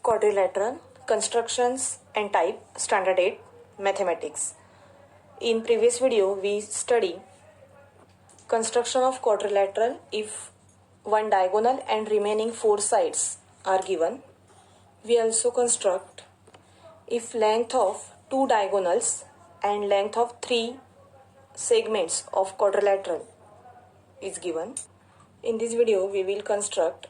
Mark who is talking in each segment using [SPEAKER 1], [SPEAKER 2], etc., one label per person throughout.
[SPEAKER 1] Quadrilateral constructions and type standard 8 mathematics. In previous video we study construction of quadrilateral if one diagonal and remaining four sides are given. We also construct if length of two diagonals and length of three segments of quadrilateral is given. In this video we will construct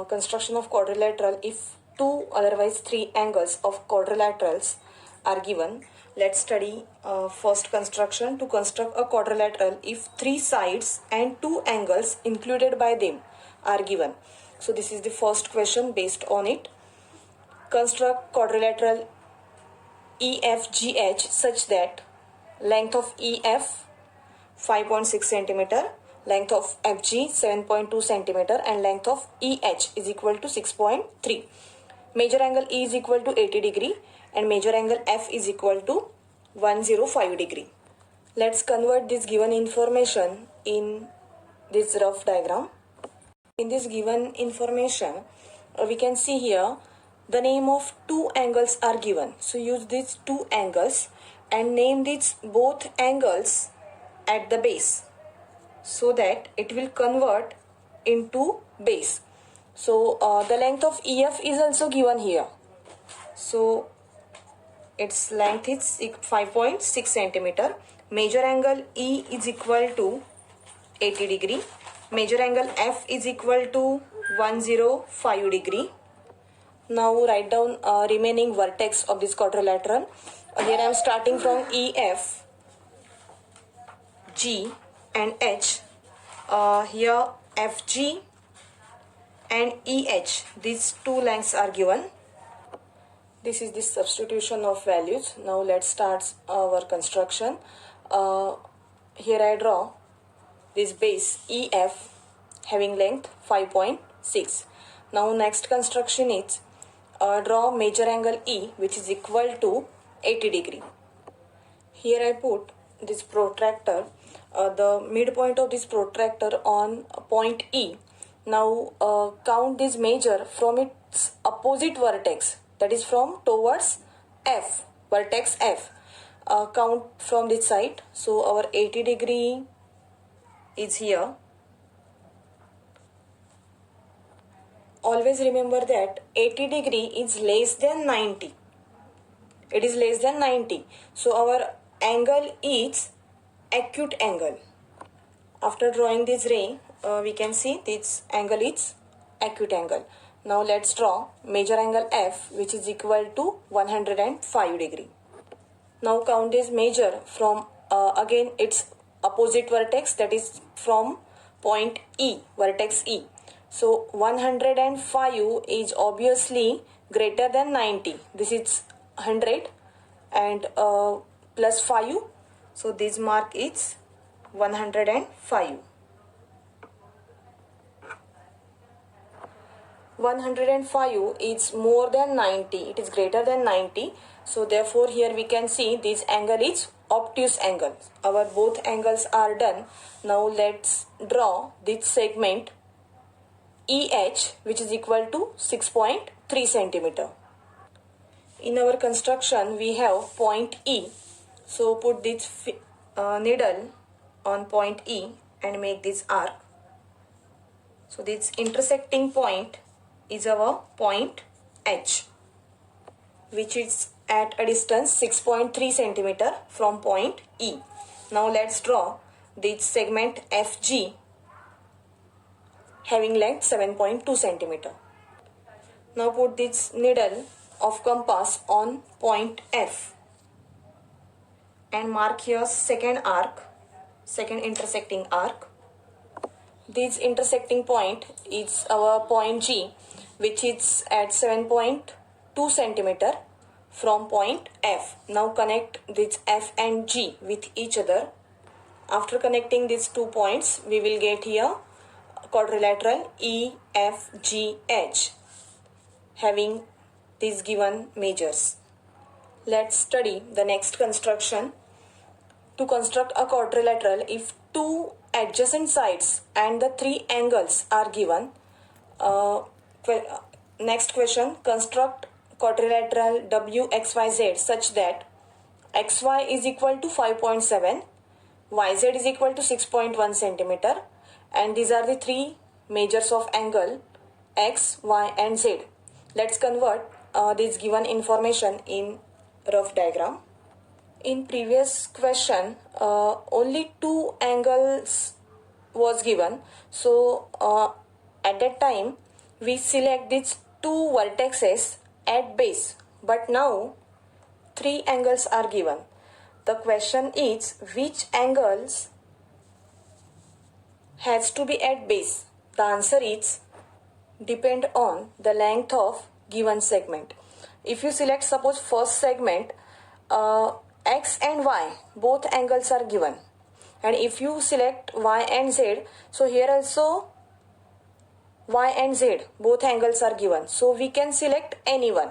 [SPEAKER 1] construction of quadrilateral if two otherwise three angles of quadrilaterals are given. Let's study first construction to construct a quadrilateral if three sides and two angles included by them are given. So this is the first question based on it. Construct quadrilateral EFGH such that length of EF 5.6 centimeter, length of FG 7.2 centimeter and length of EH is equal to 6.3. Major angle E is equal to 80 degree and major angle F is equal to 105 degree. Let's convert this given information in this rough diagram. In this given information, we can see here the name of two angles are given. So use these two angles and name these both angles at the base so that it will convert into base. So the length of EF is also given here. So its length is 5.6 centimeter. Major angle E is equal to 80 degree. Major angle F is equal to 105 degree. Now write down remaining vertex of this quadrilateral. Here I am starting from EF, G and H. Here FG and EH, these two lengths are given. This is the substitution of values. Now let's start our construction. Here I draw this base EF having length 5.6. Now next construction is draw major angle E which is equal to 80 degree. Here I put this protractor, the midpoint of this protractor on point E. Now count this measure from its opposite vertex, that is from towards F, vertex F. Count from this side. So our 80 degree is here. Always remember that 80 degree is less than 90. It is less than 90. So our angle is acute angle. After drawing this ray, we can see this angle is acute angle. Now let's draw major angle F which is equal to 105 degree. Now count this measure from again its opposite vertex, that is from point E, vertex E. So 105 is obviously greater than 90. This is 100 and plus 5. So this mark is 105. 105 is more than 90. It is greater than 90. So therefore here we can see this angle is obtuse angle. Our both angles are done. Now let's draw this segment EH which is equal to 6.3 centimeter. In our construction we have point E. So put this needle on point E and make this arc. So this intersecting point is our point H which is at a distance 6.3 centimeter from point E. Now let's draw this segment FG having length 7.2 centimeter. Now put this needle of compass on point F and mark here second arc, second intersecting arc. This intersecting point is our point G which is at 7.2 centimeter from point F. Now connect this F and G with each other. After connecting these 2 points we will get here quadrilateral EFGH having these given measures. Let's study the next construction. To construct a quadrilateral if two adjacent sides and the three angles are given. Next question, construct quadrilateral WXYZ such that XY is equal to 5.7, YZ is equal to 6.1 centimeter, and these are the three measures of angle X, Y and Z. Let's convert this given information in rough diagram. In previous question, only two angles was given. So at that time we select these two vertices at base, but now three angles are given. The question is which angles has to be at base. The answer is depend on the length of given segment. If you select suppose first segment, X and Y both angles are given, and if you select Y and Z, so here also Y and Z both angles are given, so we can select any one.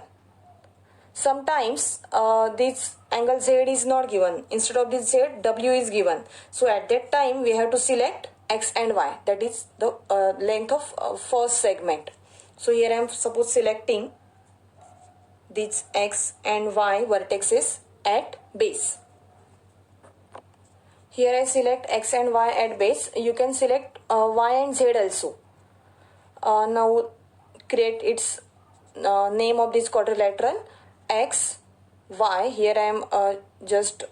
[SPEAKER 1] Sometimes this angle Z is not given, instead of this Z W is given, so at that time we have to select X and Y, that is the length of first segment. So here I am suppose selecting these X and Y vertices at base. Here I select X and Y at base. You can select Y and Z also. Now create its name of this quadrilateral X, Y. Here I am just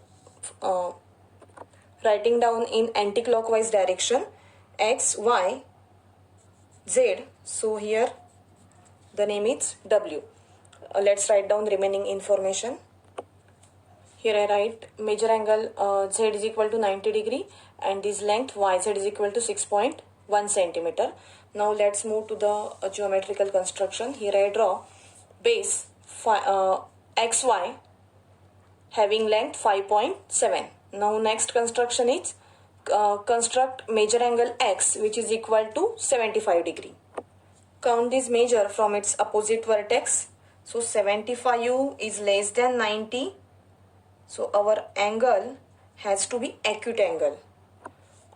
[SPEAKER 1] writing down in anti-clockwise direction X, Y, Z. So here the name is W. Let's write down remaining information. Here I write major angle Z is equal to 90 degree and this length YZ is equal to 6.1 centimeter. Now let's move to the geometrical construction. Here I draw base XY having length 5.7. Now next construction is construct major angle X which is equal to 75 degree. Count this measure from its opposite vertex. So 75 is less than 90. So our angle has to be acute angle.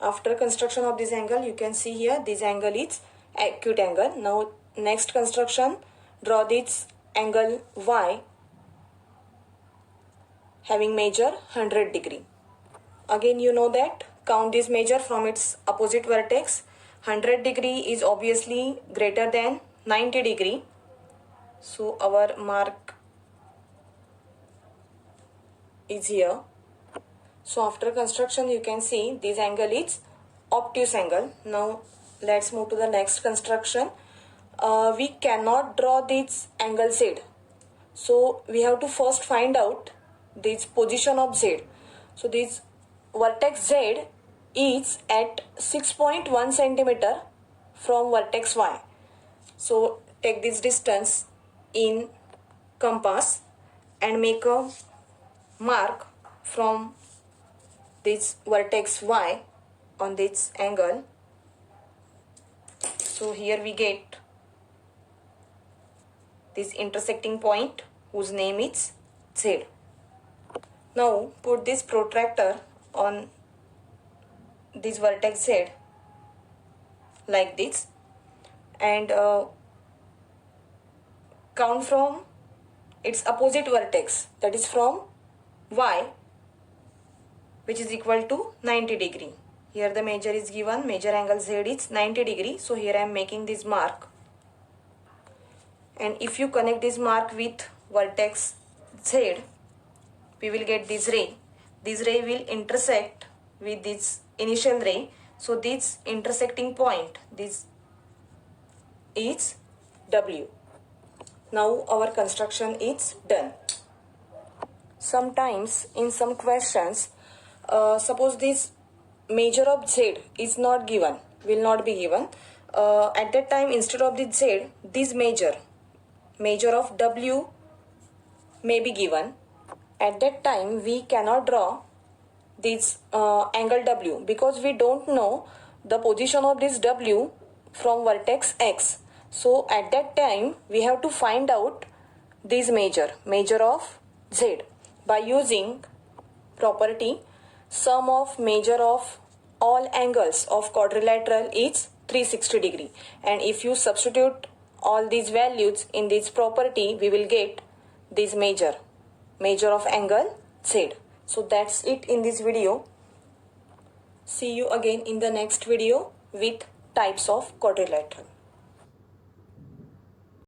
[SPEAKER 1] After construction of this angle, you can see here this angle is acute angle. Now next construction, draw this angle Y having measure 100 degree. Again you know that count this measure from its opposite vertex. 100 degree is obviously greater than 90 degree. So our mark is here. So after construction you can see this angle is obtuse angle. Now let's move to the next construction. We cannot draw this angle Z. So we have to first find out this position of Z. So this vertex Z is at 6.1 centimeter from vertex Y. So take this distance in compass and make a mark from this vertex Y on this angle. So here we get this intersecting point whose name is Z. Now put this protractor on this vertex Z like this and count from its opposite vertex, that is from Y, which is equal to 90 degree. Here the measure is given, major angle Z is 90 degree. So here I am making this mark, and if you connect this mark with vertex Z, we will get this ray. This ray will intersect with this initial ray. So this intersecting point, this is W. Now our construction is done. Sometimes in some questions, suppose this measure of Z is not given, will not be given. At that time, instead of this Z, this measure of W may be given. At that time we cannot draw this angle W because we don't know the position of this W from vertex X. So at that time we have to find out this measure of Z by using property sum of measure of all angles of quadrilateral is 360 degree, and if you substitute all these values in this property we will get this measure of angle Z. So that's it in this video. See you again in the next video with types of quadrilateral.